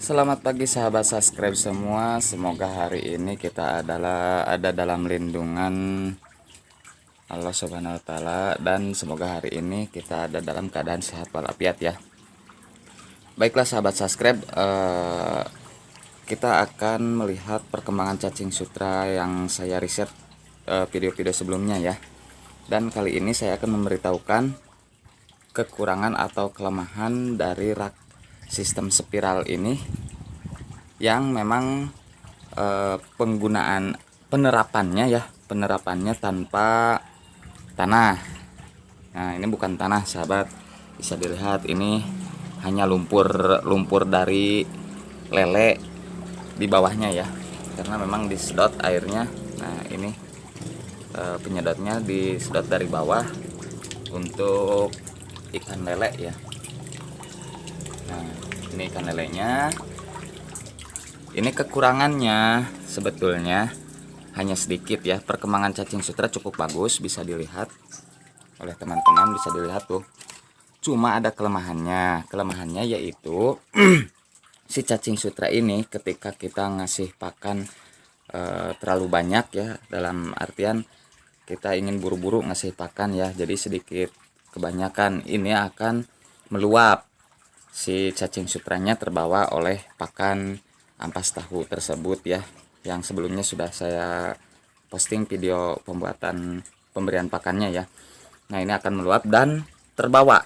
Selamat pagi sahabat subscribe semua. Semoga hari ini kita ada dalam lindungan Allah Subhanahu wa taala dan semoga hari ini kita ada dalam keadaan sehat walafiat ya. Baiklah sahabat subscribe, kita akan melihat perkembangan cacing sutra yang saya riset video-video sebelumnya ya. Dan kali ini saya akan memberitahukan kekurangan atau kelemahan dari rak sistem spiral ini yang memang penerapannya tanpa tanah. Nah, ini bukan tanah sahabat, bisa dilihat ini hanya lumpur dari lele di bawahnya ya, karena memang disedot airnya. Nah, ini penyedotnya disedot dari bawah untuk ikan lele ya. Nah, ini ikan lelenya. Ini kekurangannya sebetulnya hanya sedikit ya. Perkembangan cacing sutra cukup bagus, bisa dilihat oleh teman-teman, bisa dilihat tuh. Cuma ada kelemahannya. Kelemahannya yaitu si cacing sutra ini ketika kita ngasih pakan terlalu banyak ya, dalam artian kita ingin buru-buru ngasih pakan ya, jadi sedikit kebanyakan, ini akan meluap. Si cacing sutranya terbawa oleh pakan ampas tahu tersebut ya, yang sebelumnya sudah saya posting video pemberian pakannya ya. Nah, ini akan meluap dan terbawa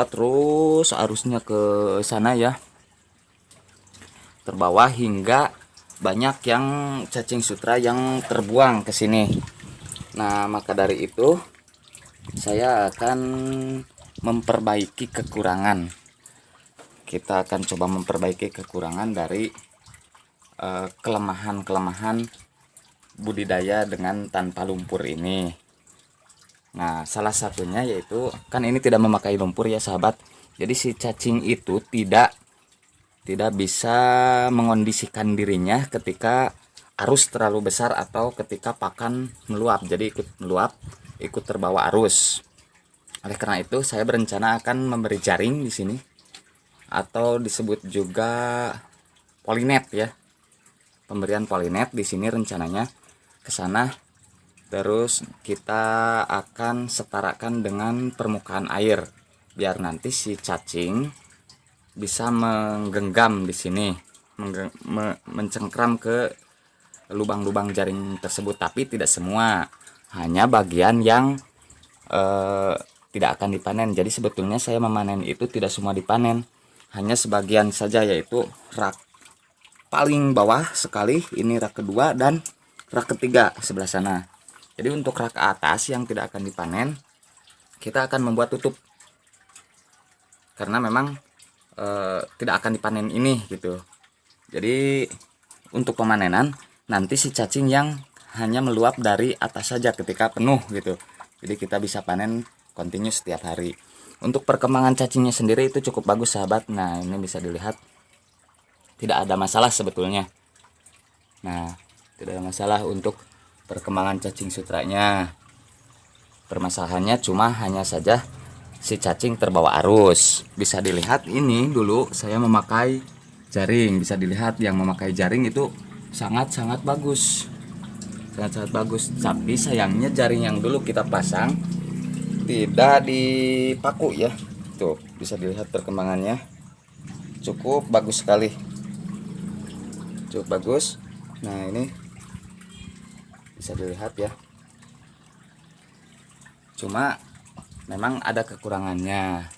terus arusnya ke sana ya, terbawa hingga banyak yang cacing sutra yang terbuang ke sini. Nah, maka dari itu saya akan memperbaiki kekurangan. Kita akan coba memperbaiki kekurangan dari kelemahan budidaya dengan tanpa lumpur ini. Nah, salah satunya yaitu kan ini tidak memakai lumpur ya sahabat. Jadi si cacing itu tidak bisa mengondisikan dirinya ketika arus terlalu besar atau ketika pakan meluap. Jadi ikut meluap, ikut terbawa arus. Oleh karena itu saya berencana akan memberi jaring di sini, atau disebut juga polinet ya. Pemberian polinet di sini rencananya ke sana. Terus kita akan setarakan dengan permukaan air biar nanti si cacing bisa menggenggam di sini, mencengkram ke lubang-lubang jaring tersebut, tapi tidak semua, hanya bagian yang tidak akan dipanen. Jadi sebetulnya saya memanen itu tidak semua dipanen, hanya sebagian saja, yaitu rak paling bawah sekali, ini rak kedua dan rak ketiga sebelah sana. Jadi untuk rak atas yang tidak akan dipanen, kita akan membuat tutup karena memang tidak akan dipanen ini gitu. Jadi untuk pemanenan nanti si cacing yang hanya meluap dari atas saja ketika penuh gitu. Jadi kita bisa panen kontinu setiap hari. Untuk perkembangan cacingnya sendiri itu cukup bagus sahabat. Nah, ini bisa dilihat tidak ada masalah sebetulnya. Nah, tidak ada masalah untuk perkembangan cacing sutranya. Permasalahannya cuma hanya saja si cacing terbawa arus. Bisa dilihat ini dulu saya memakai jaring. Bisa dilihat yang memakai jaring itu sangat-sangat bagus. Sangat-sangat bagus. Tapi sayangnya jaring yang dulu kita pasang tidak dipaku ya. Tuh, bisa dilihat perkembangannya. Cukup bagus sekali. Cukup bagus. Nah, ini bisa dilihat ya. Cuma memang ada kekurangannya.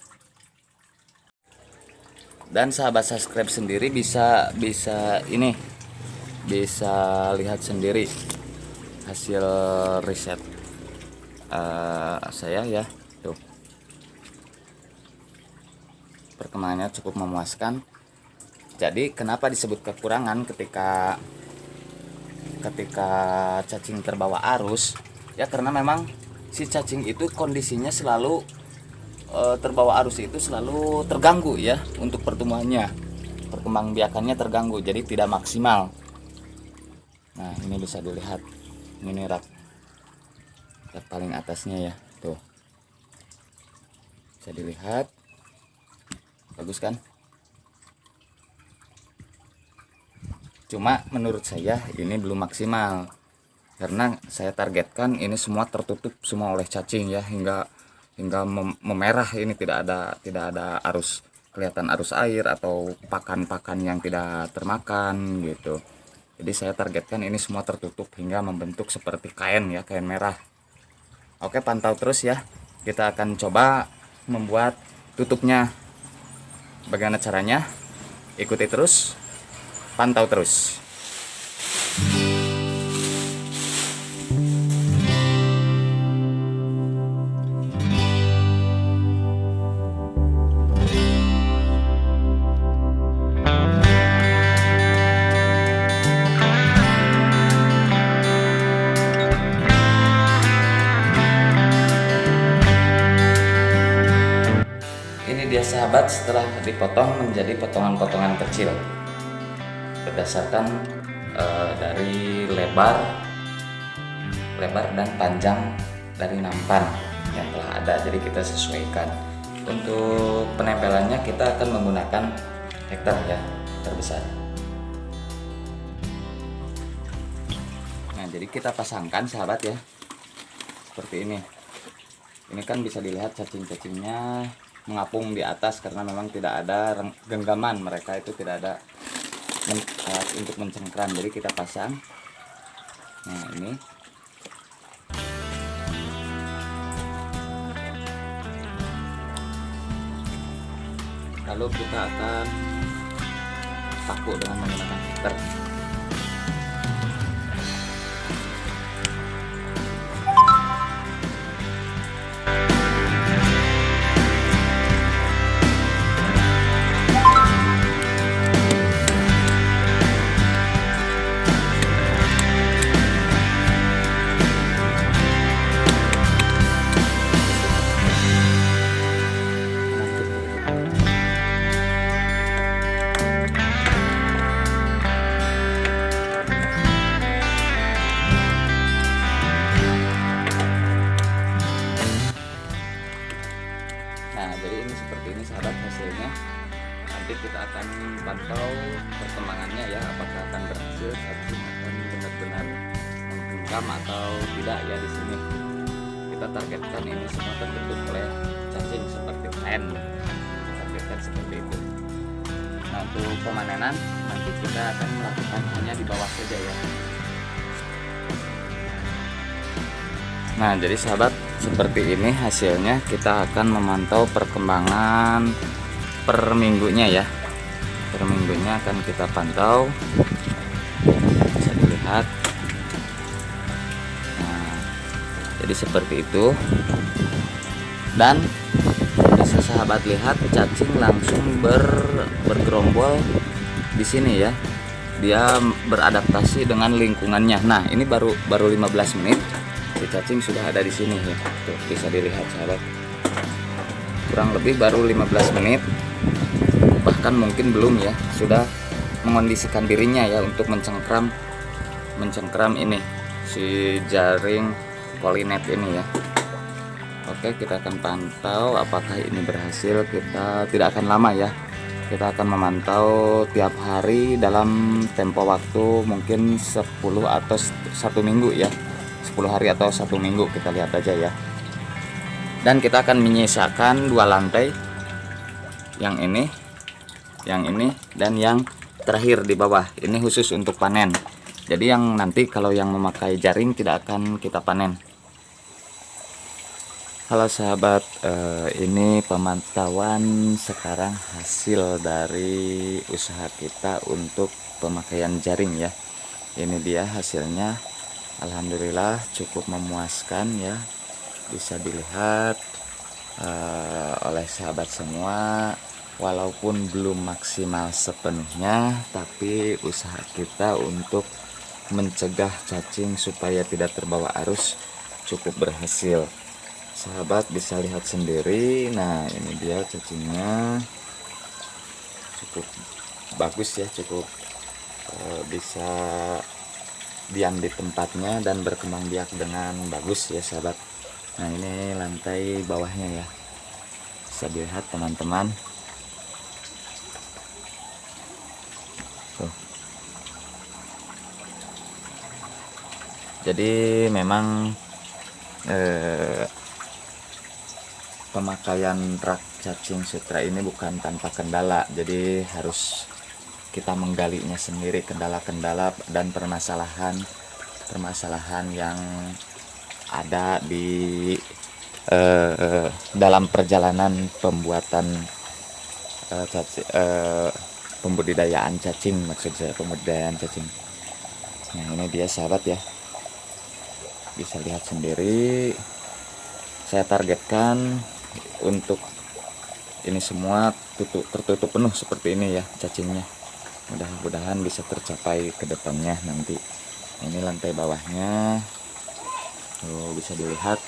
Dan sahabat subscribe sendiri bisa lihat sendiri hasil riset saya ya. Tuh, perkembangannya cukup memuaskan. Jadi kenapa disebut kekurangan ketika cacing terbawa arus ya, karena memang si cacing itu kondisinya selalu terbawa arus itu selalu terganggu ya, untuk pertumbuhannya, perkembangbiakannya terganggu, jadi tidak maksimal. Nah, ini bisa dilihat, ini rak paling atasnya ya, tuh bisa dilihat bagus kan. Cuma menurut saya ini belum maksimal, karena saya targetkan ini semua tertutup semua oleh cacing ya, hingga memerah. Ini tidak ada arus, kelihatan arus air atau pakan-pakan yang tidak termakan gitu. Jadi saya targetkan ini semua tertutup hingga membentuk seperti kain ya, kain merah. Oke, pantau terus ya. Kita akan coba membuat tutupnya. Bagaimana caranya? Ikuti terus, pantau terus. Ini dia sahabat, setelah dipotong menjadi potongan-potongan kecil berdasarkan dari lebar dan panjang dari nampan yang telah ada. Jadi kita sesuaikan. Untuk penempelannya kita akan menggunakan hektar ya, terbesar. Nah, jadi kita pasangkan sahabat ya, seperti ini. Ini kan bisa dilihat cacing-cacingnya mengapung di atas karena memang tidak ada genggaman, mereka itu tidak ada alat untuk mencengkram. Jadi kita pasang. Nah, ini lalu kita akan paku dengan menggunakan heater. Nah, jadi ini seperti ini sahabat hasilnya. Nanti kita akan pantau perkembangannya ya, apakah akan berhasil, cacing akan benar-benar menggenggam atau tidak ya. Di sini kita targetkan ini semua tertutup oleh cacing seperti kain. Targetkan seperti itu. Nah, untuk pemanenan nanti kita akan melakukan hanya di bawah saja ya. Nah, jadi sahabat, seperti ini hasilnya. Kita akan memantau perkembangan per minggunya ya. Per minggunya akan kita pantau, bisa dilihat. Nah, jadi seperti itu. Dan bisa sahabat lihat cacing langsung bergerombol di sini ya. Dia beradaptasi dengan lingkungannya. Nah, ini baru 15 menit. Si cacing sudah ada di sini ya. Tuh, bisa dilihat sahabat. Kurang lebih baru 15 menit. Bahkan mungkin belum ya, sudah mengondisikan dirinya ya untuk mencengkram ini si jaring polinet ini ya. Oke, kita akan pantau apakah ini berhasil. Kita tidak akan lama ya. Kita akan memantau tiap hari dalam tempo waktu mungkin 10 atau 1 minggu ya. 10 hari atau 1 minggu, kita lihat aja ya. Dan kita akan menyisakan 2 lantai, yang ini dan yang terakhir di bawah. Ini khusus untuk panen. Jadi yang nanti kalau yang memakai jaring tidak akan kita panen. Halo sahabat, ini pemantauan sekarang hasil dari usaha kita untuk pemakaian jaring ya. Ini dia hasilnya. Alhamdulillah cukup memuaskan ya, bisa dilihat oleh sahabat semua. Walaupun belum maksimal sepenuhnya, tapi usaha kita untuk mencegah cacing supaya tidak terbawa arus cukup berhasil. Sahabat bisa lihat sendiri. Nah, ini dia cacingnya, cukup bagus ya, cukup bisa diam di tempatnya dan berkembang biak dengan bagus ya sahabat. Nah, ini lantai bawahnya ya, bisa dilihat teman-teman. Tuh, Jadi memang pemakaian rak cacing sutra ini bukan tanpa kendala, jadi harus kita menggalinya sendiri, kendala-kendala dan permasalahan yang ada di dalam perjalanan pembuatan pembudidayaan cacing, maksud saya pembudidayaan cacing. Nah ini dia sahabat ya, bisa lihat sendiri. Saya targetkan untuk ini semua tertutup penuh seperti ini ya cacingnya. Mudah-mudahan bisa tercapai ke depannya nanti. Ini lantai bawahnya, bisa dilihat.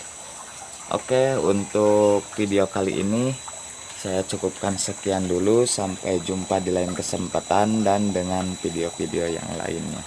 Oke, untuk video kali ini saya cukupkan sekian dulu. Sampai jumpa di lain kesempatan dan dengan video-video yang lainnya.